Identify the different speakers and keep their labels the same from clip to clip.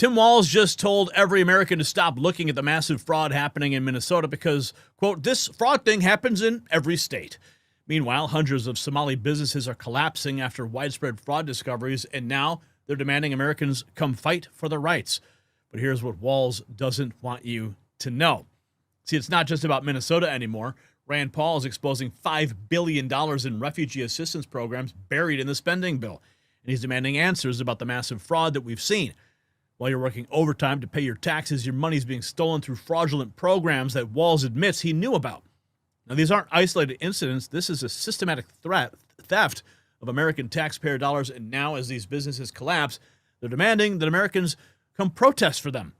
Speaker 1: Tim Walz just told every American to stop looking at the massive fraud happening in Minnesota because, quote, this fraud thing happens in every state. Meanwhile, hundreds of Somali businesses are collapsing after widespread fraud discoveries, and now they're demanding Americans come fight for their rights. But here's what Walz doesn't want you to know. See, it's not just about Minnesota anymore. Rand Paul is exposing $5 billion in refugee assistance programs buried in the spending bill. And he's demanding answers about the massive fraud that we've seen. While you're working overtime to pay your taxes, your money's being stolen through fraudulent programs that Walz admits he knew about. Now, these aren't isolated incidents. This is a systematic theft of American taxpayer dollars. And now, as these businesses collapse, they're demanding that Americans come protest for them.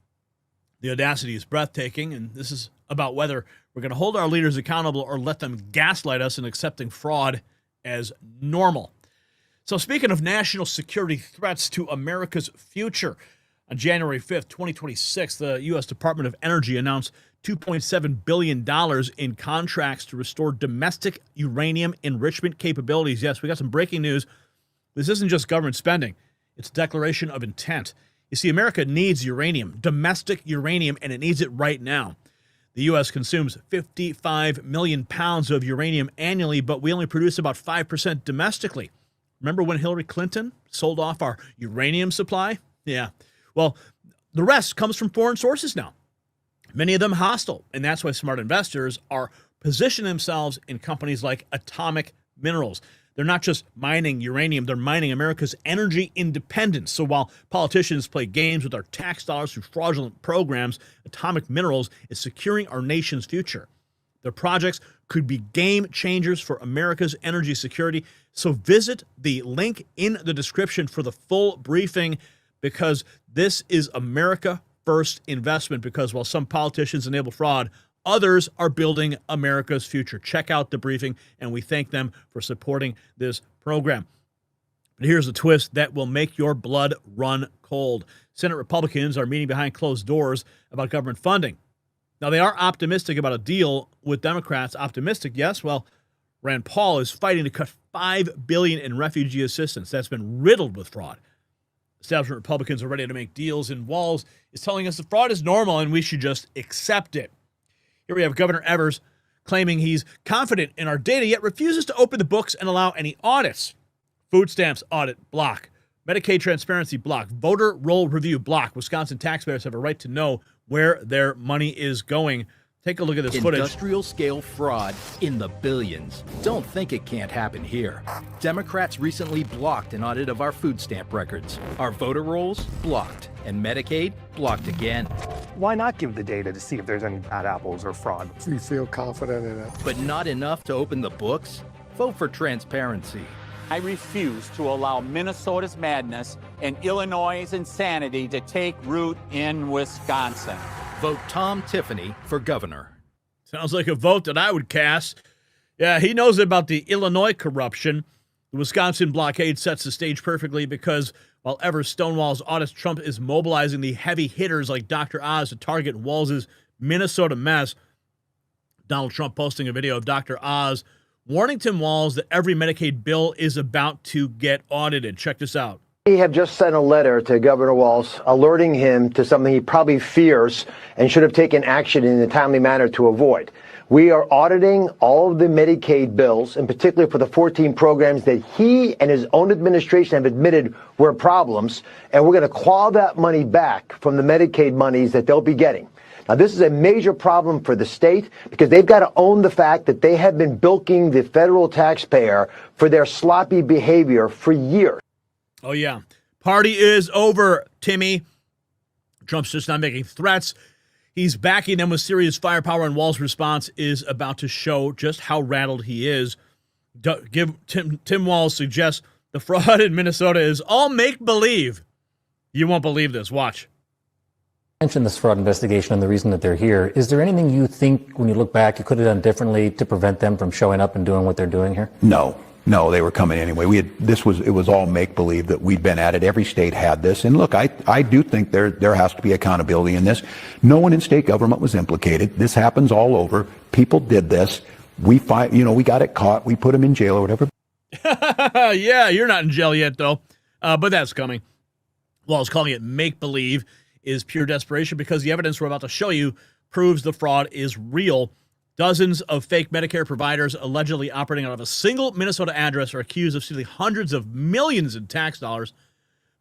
Speaker 1: The audacity is breathtaking, and this is about whether we're going to hold our leaders accountable or let them gaslight us in accepting fraud as normal. So speaking of national security threats to America's future, on January 5th, 2026, the U.S. Department of Energy announced $2.7 billion in contracts to restore domestic uranium enrichment capabilities. Yes, we got some breaking news. This isn't just government spending. It's a declaration of intent. You see, America needs uranium, domestic uranium, and it needs it right now. The U.S. consumes 55 million pounds of uranium annually, but we only produce about 5% domestically. Remember when Hillary Clinton sold off our uranium supply? Yeah. Well, the rest comes from foreign sources now, many of them hostile, and that's why smart investors are positioning themselves in companies like Atomic Minerals. They're not just mining uranium, they're mining America's energy independence. So while politicians play games with our tax dollars through fraudulent programs, Atomic Minerals is securing our nation's future. Their projects could be game changers for America's energy security. So visit the link in the description for the full briefing, because this is America First investment, because while some politicians enable fraud, others are building America's future. Check out the briefing, and we thank them for supporting this program. But here's a twist that will make your blood run cold. Senate Republicans are meeting behind closed doors about government funding. Now, they are optimistic about a deal with Democrats. Optimistic, yes. Well, Rand Paul is fighting to cut $5 billion in refugee assistance. That's been riddled with fraud. Establishment Republicans are ready to make deals, and Walz is telling us the fraud is normal and we should just accept it. Here we have Governor Evers claiming he's confident in our data, yet refuses to open the books and allow any audits. Food stamps audit, block. Medicaid transparency, block. Voter roll review, block. Wisconsin taxpayers have a right to know where their money is going. Take a look at this footage.
Speaker 2: Industrial scale fraud in the billions. Don't think it can't happen here. Democrats recently blocked an audit of our food stamp records. Our voter rolls, blocked. And Medicaid, blocked again.
Speaker 3: Why not give the data to see if there's any bad apples or fraud?
Speaker 4: We feel confident in it.
Speaker 2: But not enough to open the books? Vote for transparency.
Speaker 5: I refuse to allow Minnesota's madness and Illinois' insanity to take root in Wisconsin.
Speaker 2: Vote Tom Tiffany for governor.
Speaker 1: Sounds like a vote that I would cast. Yeah, he knows about the Illinois corruption. The Wisconsin blockade sets the stage perfectly because while Evers stonewalls audits, Trump is mobilizing the heavy hitters like Dr. Oz to target Walz's Minnesota mess. Donald Trump posting a video of Dr. Oz warning Tim Walz that every Medicaid bill is about to get audited. Check this out.
Speaker 6: We have just sent a letter to Governor Walz alerting him to something he probably fears and should have taken action in a timely manner to avoid. We are auditing all of the Medicaid bills, in particular for the 14 programs that he and his own administration have admitted were problems, and we're going to claw that money back from the Medicaid monies that they'll be getting. Now, this is a major problem for the state because they've got to own the fact that they have been bilking the federal taxpayer for their sloppy behavior for years.
Speaker 1: Oh, yeah. Party is over, Timmy. Trump's just not making threats. He's backing them with serious firepower, and Walz's response is about to show just how rattled he is. Tim Walz suggests the fraud in Minnesota is all make-believe. You won't believe this. Watch.
Speaker 7: Mention this fraud investigation and the reason that they're here. Is there anything you think, when you look back, you could have done differently to prevent them from showing up and doing what they're doing here?
Speaker 8: No, they were coming anyway. It was all make-believe that we'd been at it. Every state had this. And look, I do think there has to be accountability in this. No one in state government was implicated. This happens all over. People did this. We got it caught. We put them in jail or whatever.
Speaker 1: Yeah, you're not in jail yet, though. But that's coming. Walz calling it make-believe is pure desperation because the evidence we're about to show you proves the fraud is real. Dozens of fake Medicare providers allegedly operating out of a single Minnesota address are accused of stealing hundreds of millions in tax dollars.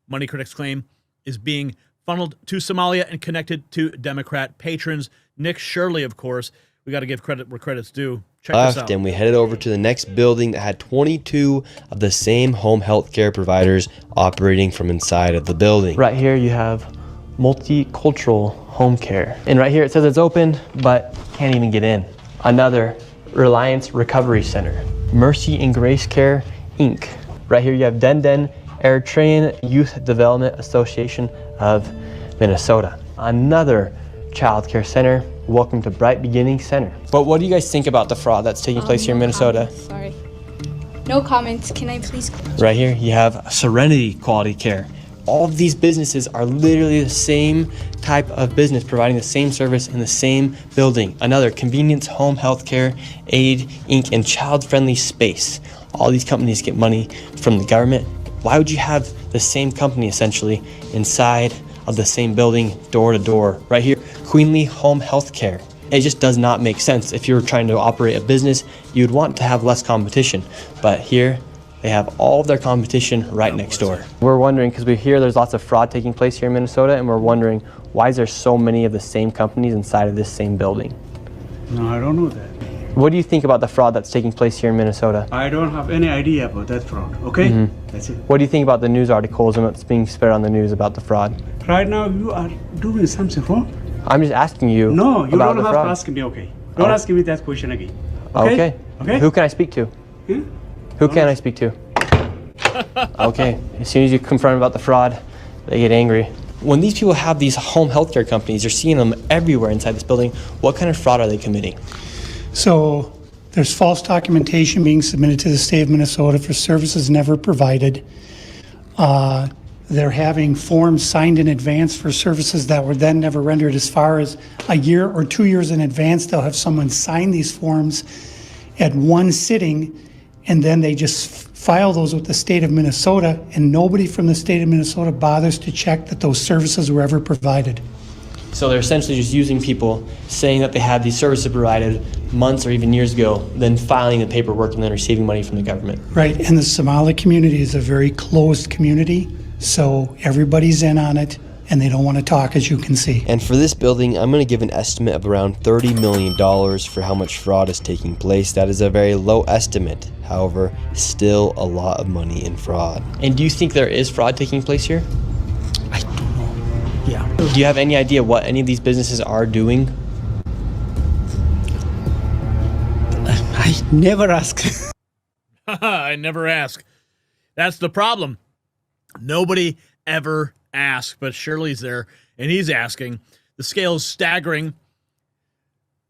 Speaker 1: Money critics claim is being funneled to Somalia and connected to Democrat patrons. Nick Shirley, of course. We got to give credit where credit's due. Check this out.
Speaker 9: And we headed over to the next building that had 22 of the same home health care providers operating from inside of the building.
Speaker 10: Right here you have multicultural home care. And right here it says it's open, but can't even get in. Another Reliance Recovery Center. Mercy and Grace Care, Inc. Right here you have Denden Eritrean Youth Development Association of Minnesota. Another child care center. Welcome to Bright Beginning Center. But what do you guys think about the fraud that's taking place here in Minnesota?
Speaker 11: Sorry. No comments. Can I please?
Speaker 10: Right here you have Serenity Quality Care. All of these businesses are literally the same type of business, providing the same service in the same building. Another Convenience Home Health Care, Aid, Inc., and Child Friendly Space. All these companies get money from the government. Why would you have the same company essentially inside of the same building, door to door? Right here, Queenly Home Health Care. It just does not make sense. If you're trying to operate a business, you'd want to have less competition. But here, they have all of their competition right next door. We're wondering, because we hear there's lots of fraud taking place here in Minnesota, and we're wondering, why is there so many of the same companies inside of this same building?
Speaker 12: No, I don't know that.
Speaker 10: What do you think about the fraud that's taking place here in Minnesota?
Speaker 12: I don't have any idea about that fraud, okay? That's it.
Speaker 10: What do you think about the news articles and what's being spread on the news about the fraud?
Speaker 12: Right now, you are doing something wrong.
Speaker 10: I'm just asking you
Speaker 12: No, you
Speaker 10: about
Speaker 12: don't
Speaker 10: the
Speaker 12: have
Speaker 10: fraud.
Speaker 12: to ask me, okay? Don't ask me that question again. Okay?
Speaker 10: Okay. Who can I speak to? Who can I speak to? Okay. As soon as you confront about the fraud, they get angry. When these people have these home healthcare companies, you're seeing them everywhere inside this building. What kind of fraud are they committing?
Speaker 13: So there's false documentation being submitted to the state of Minnesota for services never provided. They're having forms signed in advance for services that were then never rendered. As far as a year or 2 years in advance, they'll have someone sign these forms at one sitting, and then they just file those with the state of Minnesota, and nobody from the state of Minnesota bothers to check that those services were ever provided.
Speaker 10: So they're essentially just using people, saying that they had these services provided months or even years ago, then filing the paperwork and then receiving money from the government.
Speaker 13: Right, and the Somali community is a very closed community, so everybody's in on it, and they don't want to talk, as you can see.
Speaker 9: And for this building, I'm going to give an estimate of around $30 million for how much fraud is taking place. That is a very low estimate. However, still a lot of money in fraud.
Speaker 10: And do you think there is fraud taking place here?
Speaker 12: I don't know. Yeah.
Speaker 10: Do you have any idea what any of these businesses are doing?
Speaker 12: I never ask.
Speaker 1: I never ask. That's the problem. Nobody ever asks, but Shirley's there, and he's asking. The scale is staggering.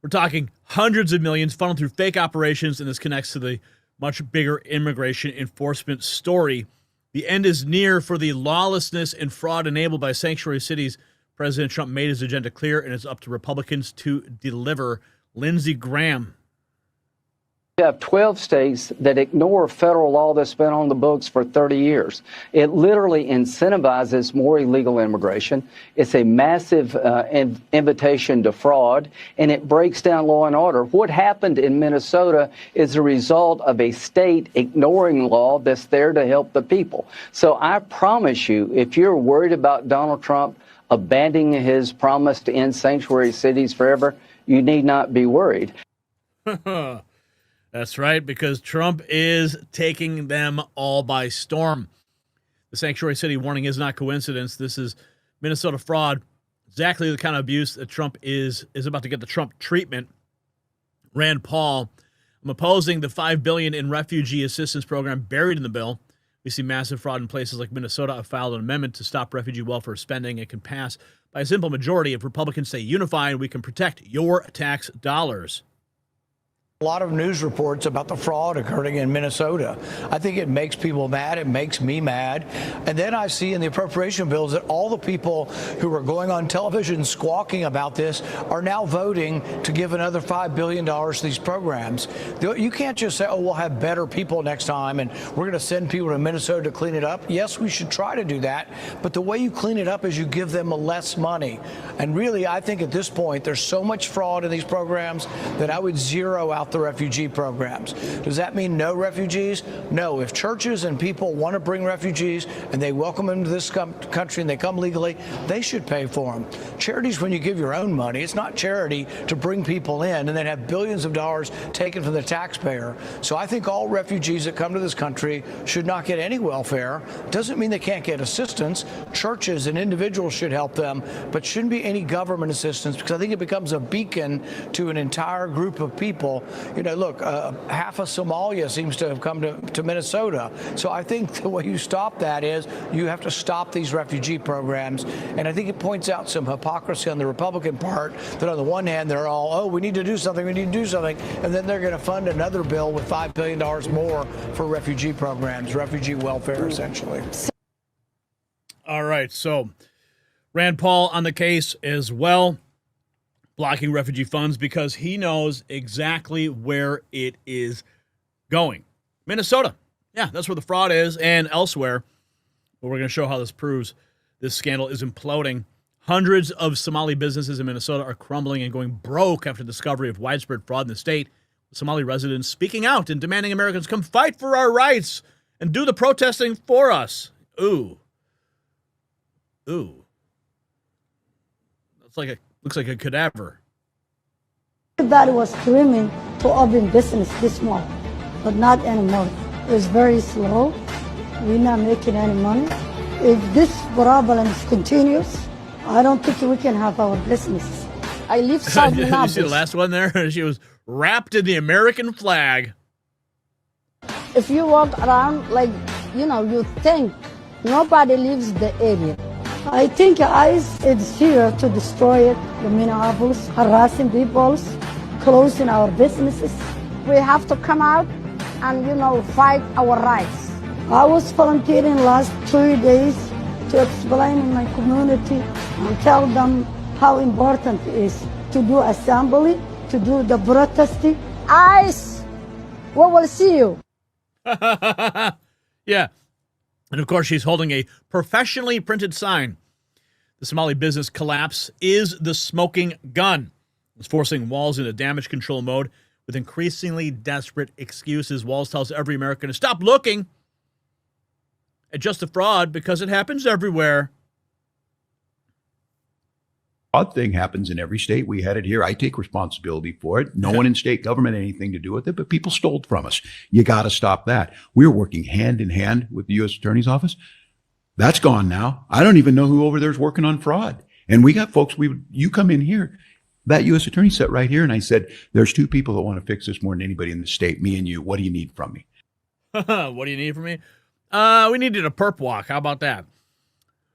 Speaker 1: We're talking hundreds of millions funneled through fake operations, and this connects to the much bigger immigration enforcement story. The end is near for the lawlessness and fraud enabled by sanctuary cities. President Trump made his agenda clear, and it's up to Republicans to deliver. Lindsey Graham.
Speaker 14: You have 12 states that ignore federal law that's been on the books for 30 years. It literally incentivizes more illegal immigration. It's a massive invitation to fraud, and it breaks down law and order. What happened in Minnesota is a result of a state ignoring law that's there to help the people. So I promise you, if you're worried about Donald Trump abandoning his promise to end sanctuary cities forever, you need not be worried.
Speaker 1: That's right, because Trump is taking them all by storm. The sanctuary city warning is not coincidence. This is Minnesota fraud, exactly the kind of abuse that Trump is about to get the Trump treatment. Rand Paul, I'm opposing the $5 billion in refugee assistance program buried in the bill. We see massive fraud in places like Minnesota. I've filed an amendment to stop refugee welfare spending. It can pass by a simple majority. If Republicans stay unified, we can protect your tax dollars.
Speaker 15: A lot of news reports about the fraud occurring in Minnesota. I think it makes people mad. It makes me mad. And then I see in the appropriation bills that all the people who are going on television squawking about this are now voting to give another $5 billion to these programs. You can't just say, oh, we'll have better people next time and we're going to send people to Minnesota to clean it up. Yes, we should try to do that. But the way you clean it up is you give them less money. And really, I think at this point, there's so much fraud in these programs that I would zero out the refugee programs. Does that mean no refugees? No. If churches and people want to bring refugees and they welcome them to this country and they come legally, they should pay for them. Charity's when you give your own money. It's not charity to bring people in and then have billions of dollars taken from the taxpayer. So I think all refugees that come to this country should not get any welfare. Doesn't mean they can't get assistance. Churches and individuals should help them, but shouldn't be any government assistance because I think it becomes a beacon to an entire group of people. You know, look, half of Somalia seems to have come to Minnesota. So I think the way you stop that is you have to stop these refugee programs. And I think it points out some hypocrisy on the Republican part that on the one hand, they're all, oh, we need to do something, we need to do something. And then they're going to fund another bill with $5 billion more for refugee programs, refugee welfare, essentially.
Speaker 1: All right. So Rand Paul on the case as well, blocking refugee funds because he knows exactly where it is going. Minnesota. Yeah, that's where the fraud is, and elsewhere. But we're going to show how this proves this scandal is imploding. Hundreds of Somali businesses in Minnesota are crumbling and going broke after the discovery of widespread fraud in the state. Somali residents speaking out and demanding Americans come fight for our rights and do the protesting for us. Ooh. Looks like a cadaver.
Speaker 16: Everybody was screaming to open business this small, but not anymore. It's very slow. We're not making any money. If this problem continues, I don't think we can have our business. I live South
Speaker 1: Did you see the last one there? She was wrapped in the American flag.
Speaker 16: If you walk around you think nobody lives the area. I think ICE is here to destroy it, the Minneapolis, harassing people, closing our businesses. We have to come out and, fight our rights. I was volunteering last 3 days to explain in my community and tell them how important it is to do assembly, to do the protesting. ICE, we will see you.
Speaker 1: Yeah. And of course, she's holding a professionally printed sign. The Somali business collapse is the smoking gun. It's forcing Walz into damage control mode with increasingly desperate excuses. Walz tells every American to stop looking at just a fraud because it happens everywhere.
Speaker 8: Odd thing happens in every state. We had it here. I take responsibility for it. No one in state government had anything to do with it, but people stole from us. You got to stop that. We're working hand in hand with the U.S. Attorney's Office. That's gone now. I don't even know who over there is working on fraud. And we got folks, you come in here, that U.S. Attorney sat right here, and I said, there's two people that want to fix this more than anybody in the state, me and you. What do you need from me?
Speaker 1: What do you need from me? We needed a perp walk. How about that?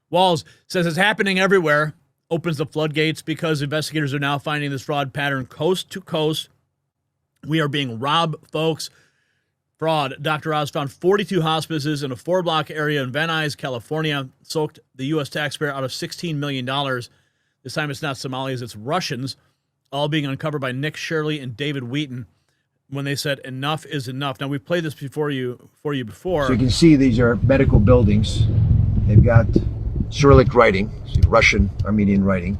Speaker 1: Walz says it's happening everywhere. Opens the floodgates because investigators are now finding this fraud pattern coast to coast. We are being robbed, folks. Fraud. Dr. Oz found 42 hospices in a 4-block area in Van Nuys, California, soaked the U.S. taxpayer out of $16 million. This time it's not Somalis, it's Russians, all being uncovered by Nick Shirley and David Wheaton when they said enough is enough. Now, we've played this for you before.
Speaker 6: So you can see these are medical buildings. They've got Cyrillic writing, Russian, Armenian writing.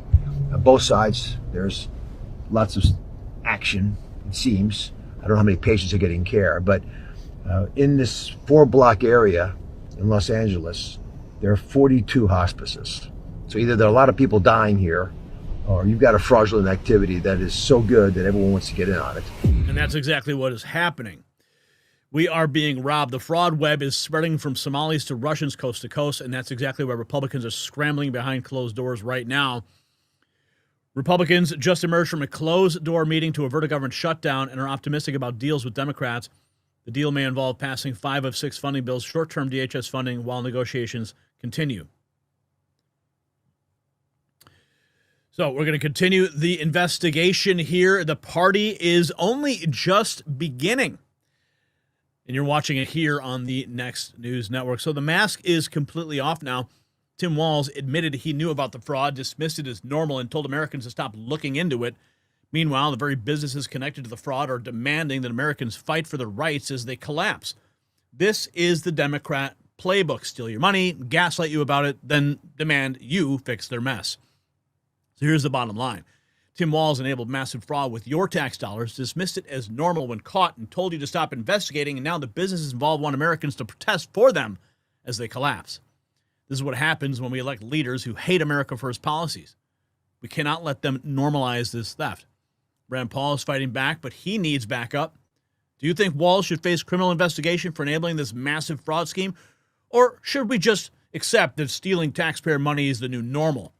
Speaker 6: On both sides, there's lots of action, it seems. I don't know how many patients are getting care, but in this 4-block area in Los Angeles, there are 42 hospices. So either there are a lot of people dying here, or you've got a fraudulent activity that is so good that everyone wants to get in on it.
Speaker 1: And that's exactly what is happening. We are being robbed. The fraud web is spreading from Somalis to Russians coast to coast, and that's exactly why Republicans are scrambling behind closed doors right now. Republicans just emerged from a closed-door meeting to avert a government shutdown and are optimistic about deals with Democrats. The deal may involve passing 5 of 6 funding bills, short-term DHS funding, while negotiations continue. So we're going to continue the investigation here. The party is only just beginning. And you're watching it here on the Next News Network. So the mask is completely off now. Tim Walz admitted he knew about the fraud, dismissed it as normal, and told Americans to stop looking into it. Meanwhile, the very businesses connected to the fraud are demanding that Americans fight for their rights as they collapse. This is the Democrat playbook. Steal your money, gaslight you about it, then demand you fix their mess. So here's the bottom line. Tim Walz enabled massive fraud with your tax dollars, dismissed it as normal when caught, and told you to stop investigating, and now the businesses involved want Americans to protest for them as they collapse. This is what happens when we elect leaders who hate America First policies. We cannot let them normalize this theft. Rand Paul is fighting back, but he needs backup. Do you think Walz should face criminal investigation for enabling this massive fraud scheme? Or should we just accept that stealing taxpayer money is the new normal?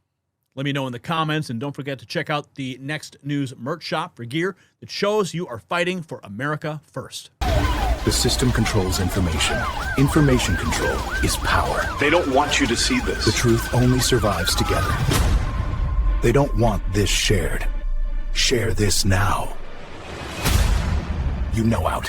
Speaker 1: Let me know in the comments, and don't forget to check out the Next News merch shop for gear that shows you are fighting for America first.
Speaker 17: The system controls information. Information control is power. They don't want you to see this. The truth only survives together. They don't want this shared. Share this now. You know out.